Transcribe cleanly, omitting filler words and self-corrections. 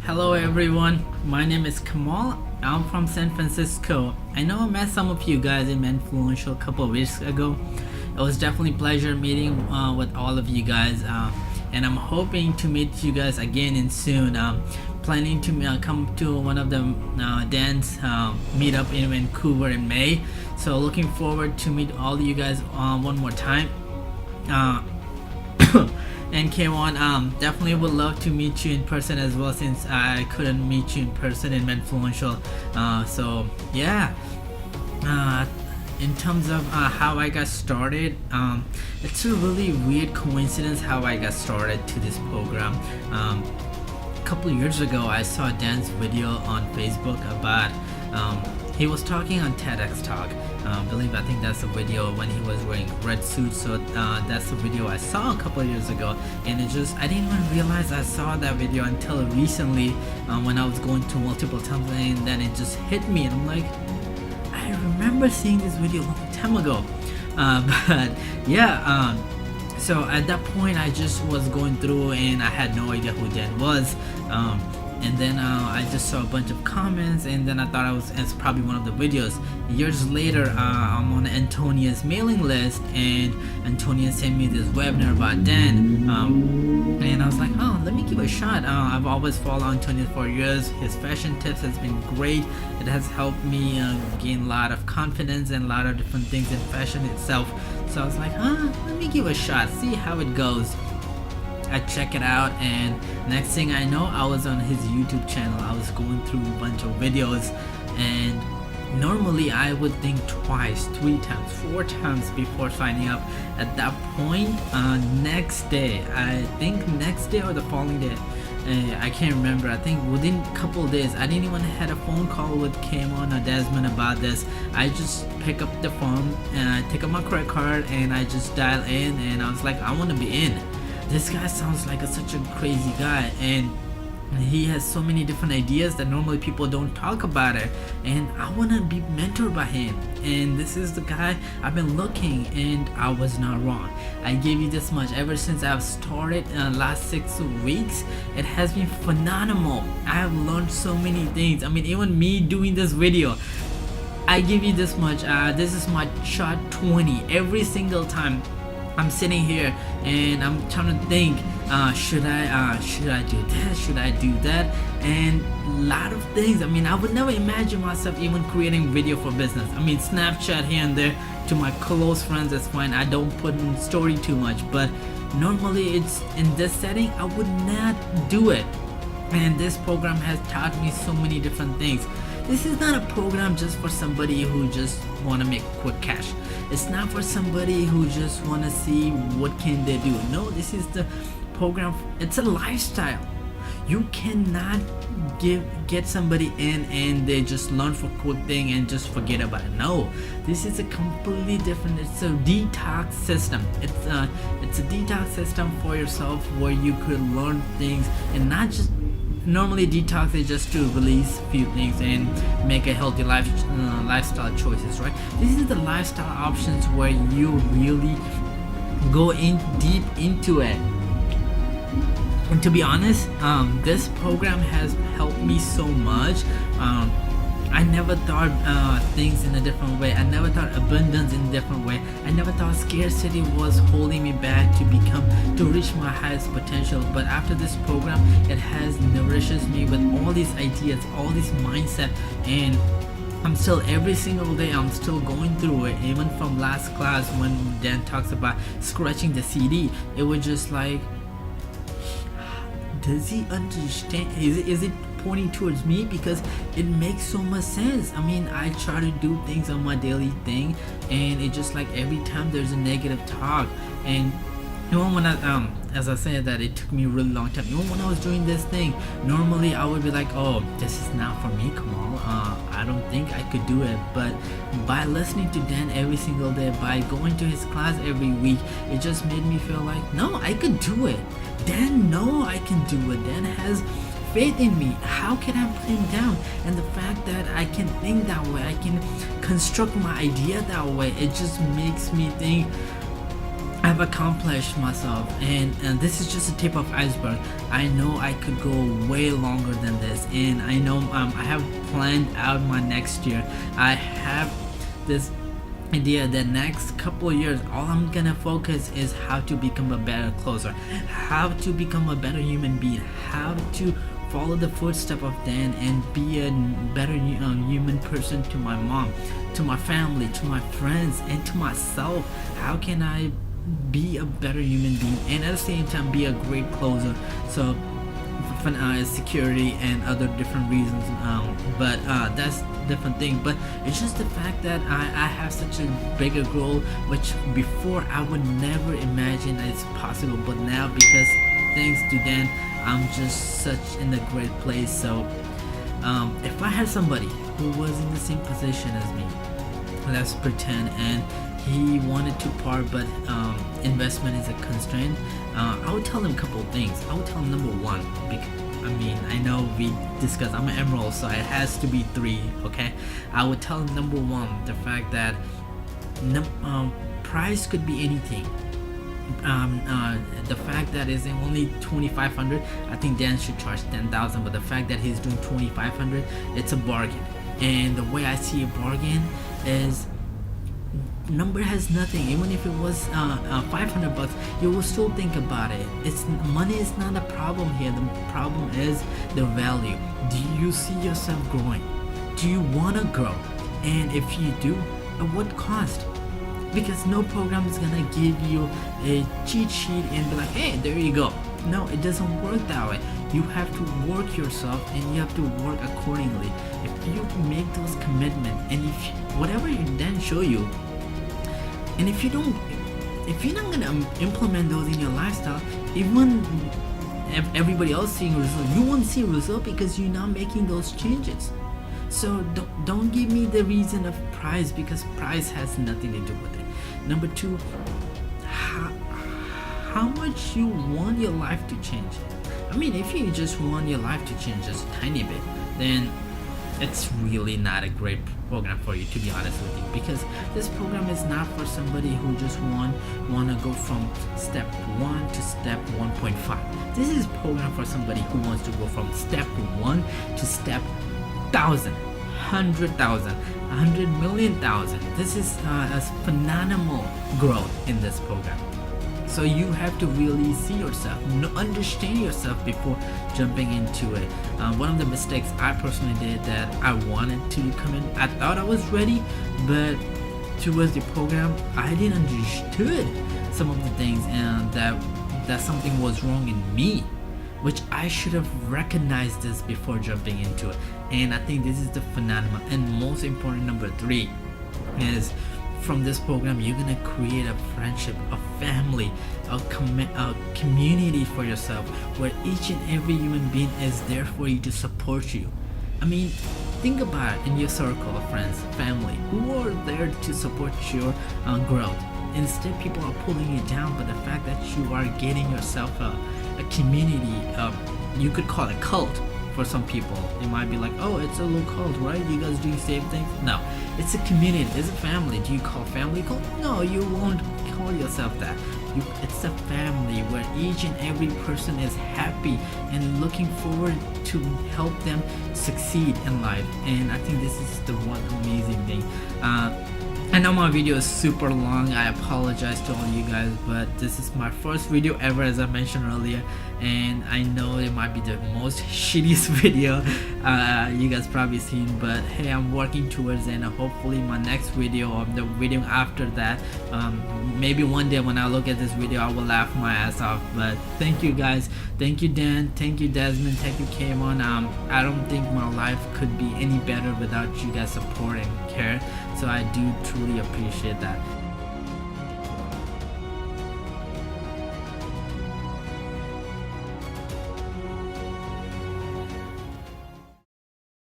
Hello everyone, my name is Kamal. I'm from San Francisco. I know I met some of you guys in Influential a couple of weeks ago. It was definitely a pleasure meeting with all of you guys, and I'm hoping to meet you guys again in soon. Planning to come to one of the dance meetup in Vancouver in May. So looking forward to meet all of you guys one more time. And K1, definitely would love to meet you in person as well, since I couldn't meet you in person in Influential. So yeah, in terms of how I got started, it's a really weird coincidence how I got started to this program. A couple of years ago, I saw Dan's video on Facebook about he was talking on TEDx talk. I think that's the video when he was wearing red suit. So that's the video I saw a couple of years ago, and I didn't even realize I saw that video until recently when I was going through multiple times, and then it just hit me, and I'm like, I remember seeing this video a long time ago. But yeah, so at that point I just was going through and I had no idea who Dan was. And then I just saw a bunch of comments, and then I thought it's probably one of the videos. Years later, I'm on Antonia's mailing list, and Antonia sent me this webinar about Dan, and I was like, oh, let me give it a shot. I've always followed Antonia for years. His fashion tips has been great. It has helped me gain a lot of confidence and a lot of different things in fashion itself. So I was like, let me give it a shot, see how it goes. I check it out, and next thing I know, I was on his YouTube channel. I was going through a bunch of videos, and normally I would think twice, 3 times, 4 times before signing up. At that point, next day, I think next day or the following day, I can't remember. I think within a couple of days, I didn't even had a phone call with Kamon or Desmond about this. I just pick up the phone and I take up my credit card and I just dial in, and I was like, I want to be in. This guy sounds like such a crazy guy, and he has so many different ideas that normally people don't talk about it, and I want to be mentored by him. And this is the guy I've been looking, and I was not wrong. I gave you this much. Ever since I've started last 6 weeks, it has been phenomenal. I have learned so many things. I mean, even me doing this video, I give you this much. This is my shot 20 every single time. I'm sitting here and I'm trying to think, should I do this, should I do that, and a lot of things. I mean, I would never imagine myself even creating video for business. I mean, Snapchat here and there to my close friends, that's fine. I don't put in story too much, but normally it's in this setting I would not do it. And this program has taught me so many different things. This is not a program just for somebody who just want to make quick cash. It's not for somebody who just want to see what can they do. No, this is the program. It's a lifestyle. You cannot get somebody in and they just learn for quick thing and just forget about it. No, this is a completely different. It's a detox system. It's a detox system for yourself where you could learn things and not just. Normally detox is just to release a few things and make a healthy lifestyle choices, right? This is the lifestyle options where you really go in deep into it. And to be honest, this program has helped me so much. I never thought things in a different way. I never thought abundance in a different way. I never thought scarcity was holding me back to reach my highest potential. But after this program, it has nourishes me with all these ideas, all this mindset, and I'm still every single day I'm still going through it. Even from last class when Dan talks about scratching the CD, it was just like, does he understand? Is it pointing towards me? Because it makes so much sense. I mean, I try to do things on my daily thing, and it just like every time there's a negative talk, and even when I as I said that it took me a really long time. Even when I was doing this thing, normally I would be like, oh, this is not for me, Kamal. I don't think I could do it. But by listening to Dan every single day, by going to his class every week, it just made me feel like, no, I could do it. Dan, no, I can do it. Dan has faith in me. How can I put him down? And the fact that I can think that way, I can construct my idea that way, it just makes me think I I've accomplished myself, and this is just a tip of iceberg. I know I could go way longer than this, and I know I have planned out my next year. I have this idea that next couple of years all I'm gonna focus is how to become a better closer, how to become a better human being, how to follow the footsteps of Dan and be a better human person to my mom, to my family, to my friends, and to myself. How can I be a better human being and at the same time be a great closer? So security and other different reasons, but that's different thing. But it's just the fact that I have such a bigger goal, which before I would never imagine it's possible, but now because thanks to Dan, I'm just such in a great place. So if I had somebody who was in the same position as me, let's pretend, and he wanted to part, but investment is a constraint, I would tell him a couple of things. I would tell him number one, I know we discussed I'm an emerald, so it has to be 3, okay? I would tell him number one, the fact that price could be anything. The fact that it's only 2,500, I think Dan should charge 10,000, but the fact that he's doing 2,500, it's a bargain. And the way I see a bargain is number has nothing. Even if it was $500, you will still think about it. It's money is not a problem here. The problem is the value. Do you see yourself growing? Do you want to grow? And if you do, at what cost? Because no program is gonna give you a cheat sheet and be like, hey, there you go. No, it doesn't work that way. You have to work yourself and you have to work accordingly. If you make those commitments, and if whatever you then show you, and if you're not gonna implement those in your lifestyle, even if everybody else seeing results, you won't see result because you're not making those changes. So don't give me the reason of price, because price has nothing to do with it. Number two, how much you want your life to change. If you just want your life to change just a tiny bit, then it's really not a great program for you, to be honest with you, because this program is not for somebody who just want to go from step 1 to step 1.5. This is a program for somebody who wants to go from step 1 to step 1,000, 100,000, 100 million thousand. This is a phenomenal growth in this program. So you have to really see yourself, understand yourself before jumping into it. One of the mistakes I personally did, that I wanted to come in, I thought I was ready, but towards the program, I didn't understood some of the things, and that something was wrong in me, which I should have recognized this before jumping into it. And I think this is the phenomenon. And most important, number 3 is, from this program, you're gonna create a friendship, a family, a community for yourself, where each and every human being is there for you to support you. Think about it in your circle of friends, family, who are there to support your growth. Instead, people are pulling you down, but the fact that you are getting yourself a community, you could call it cult. For some people, it might be like, oh, it's a little cult, right? You guys doing same things? No, it's a community, it's a family. Do you call family cult? No, you won't call yourself that. It's a family where each and every person is happy and looking forward to help them succeed in life. And I think this is the one amazing thing. I know my video is super long. I apologize to all you guys, but this is my first video ever, as I mentioned earlier, and I know it might be the most shittiest video you guys probably seen, but hey, I'm working towards it, and hopefully my next video, or the video after that, maybe one day when I look at this video, I will laugh my ass off. But thank you guys, thank you Dan, thank you Desmond, thank you Kayvon. I don't think my life could be any better without you guys support and care, so I do truly appreciate that.